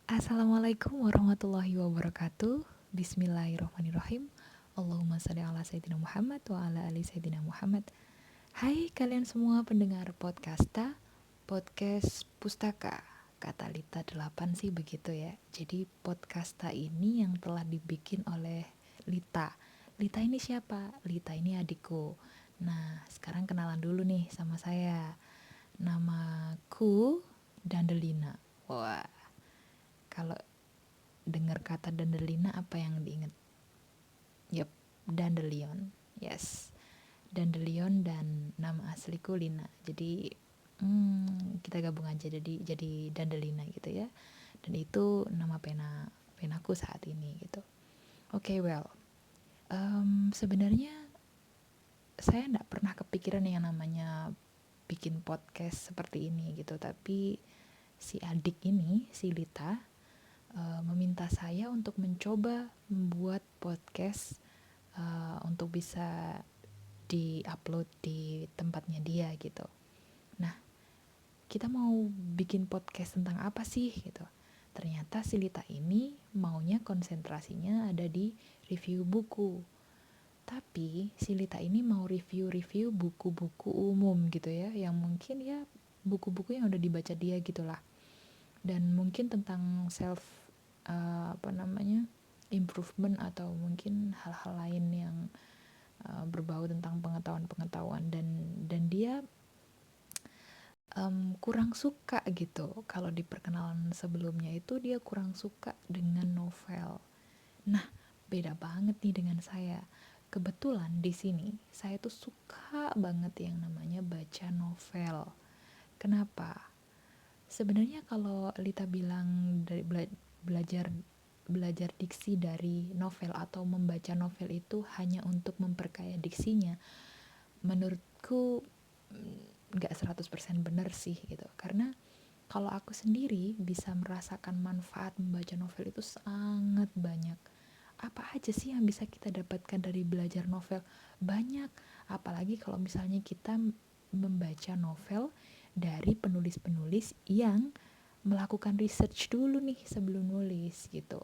Assalamualaikum warahmatullahi wabarakatuh. Bismillahirrahmanirrahim. Allahumma shalli ala sayyidina Muhammad wa ala ali sayyidina Muhammad. Hai kalian semua pendengar podcast Pustaka. Kata Lita 8 sih begitu ya. Jadi podcasta ini yang telah dibikin oleh Lita. Lita ini siapa? Lita ini adikku. Nah, sekarang kenalan dulu nih sama saya. Namaku Dandelina. Wah, kalau dengar kata Dandelina apa yang diingat? Yep, Dandelion. Yes, Dandelion dan nama asliku Lina. Jadi kita gabung aja jadi Dandelina gitu ya. Dan itu nama penaku saat ini gitu. Oke, sebenarnya saya nggak pernah kepikiran yang namanya bikin podcast seperti ini gitu. Tapi si adik ini, si Lita, meminta saya untuk mencoba membuat podcast untuk bisa di-upload di tempatnya dia gitu. Nah, kita mau bikin podcast tentang apa sih gitu. Ternyata si Lita ini maunya konsentrasinya ada di review buku. Tapi si Lita ini mau review buku-buku umum gitu ya, yang mungkin ya buku-buku yang udah dibaca dia gitulah. Dan mungkin tentang improvement atau mungkin hal-hal lain yang berbau tentang pengetahuan dan dia kurang suka gitu. Kalau di perkenalan sebelumnya itu dia kurang suka dengan novel. Nah, beda banget nih dengan saya. Kebetulan di sini saya tuh suka banget yang namanya baca novel. Kenapa? Sebenarnya kalau Lita bilang dari belajar diksi dari novel atau membaca novel itu hanya untuk memperkaya diksinya, menurutku nggak 100% benar sih gitu. Karena kalau aku sendiri bisa merasakan manfaat membaca novel itu sangat banyak. Apa aja sih yang bisa kita dapatkan dari belajar novel? Banyak, apalagi kalau misalnya kita membaca novel dari penulis-penulis yang melakukan research dulu nih sebelum nulis gitu.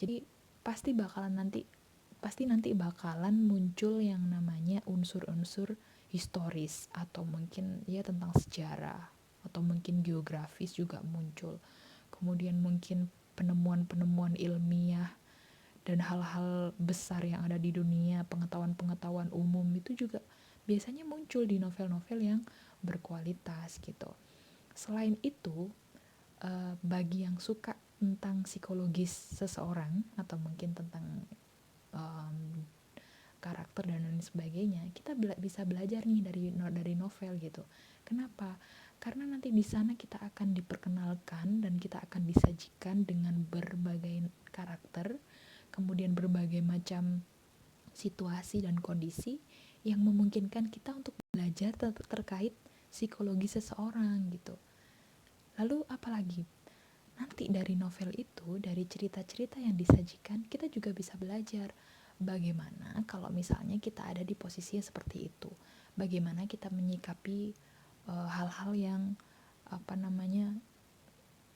Jadi pasti nanti bakalan muncul yang namanya unsur-unsur historis atau mungkin ya tentang sejarah atau mungkin geografis juga muncul. Kemudian mungkin penemuan-penemuan ilmiah dan hal-hal besar yang ada di dunia, pengetahuan-pengetahuan umum itu juga biasanya muncul di novel-novel yang berkualitas gitu. Selain itu, bagi yang suka tentang psikologis seseorang atau mungkin tentang karakter dan lain sebagainya, kita bisa belajar nih dari novel gitu. Kenapa? Karena nanti di sana kita akan diperkenalkan dan kita akan disajikan dengan berbagai karakter, kemudian berbagai macam situasi dan kondisi yang memungkinkan kita untuk belajar terkait psikologi seseorang gitu. Lalu apalagi? Nanti dari novel itu, dari cerita-cerita yang disajikan, kita juga bisa belajar bagaimana kalau misalnya kita ada di posisi seperti itu. Bagaimana kita menyikapi hal-hal yang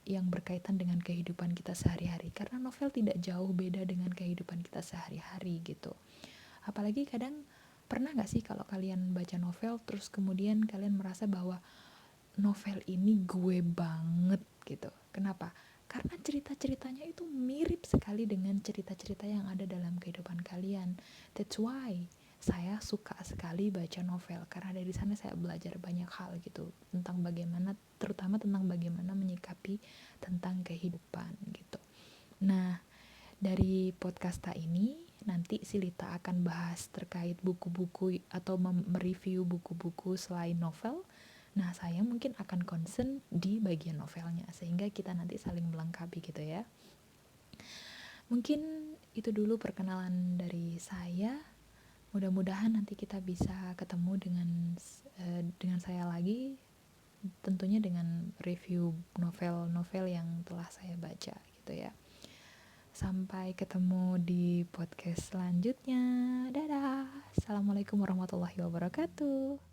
yang berkaitan dengan kehidupan kita sehari-hari. Karena novel tidak jauh beda dengan kehidupan kita sehari-hari gitu. Apalagi kadang pernah gak sih kalau kalian baca novel terus kemudian kalian merasa bahwa novel ini gue banget gitu. Kenapa? Karena cerita-ceritanya itu mirip sekali dengan cerita-cerita yang ada dalam kehidupan kalian. That's why saya suka sekali baca novel, karena dari sana saya belajar banyak hal gitu tentang terutama tentang bagaimana menyikapi tentang kehidupan gitu. Nah, dari podcast ini nanti si Lita akan bahas terkait buku-buku atau mereview buku-buku selain novel. Nah, saya mungkin akan concern di bagian novelnya sehingga kita nanti saling melengkapi gitu ya. Mungkin itu dulu perkenalan dari saya. Mudah-mudahan nanti kita bisa ketemu dengan saya lagi, tentunya dengan review novel-novel yang telah saya baca gitu ya. Sampai ketemu di podcast selanjutnya. Dadah. Assalamualaikum warahmatullahi wabarakatuh.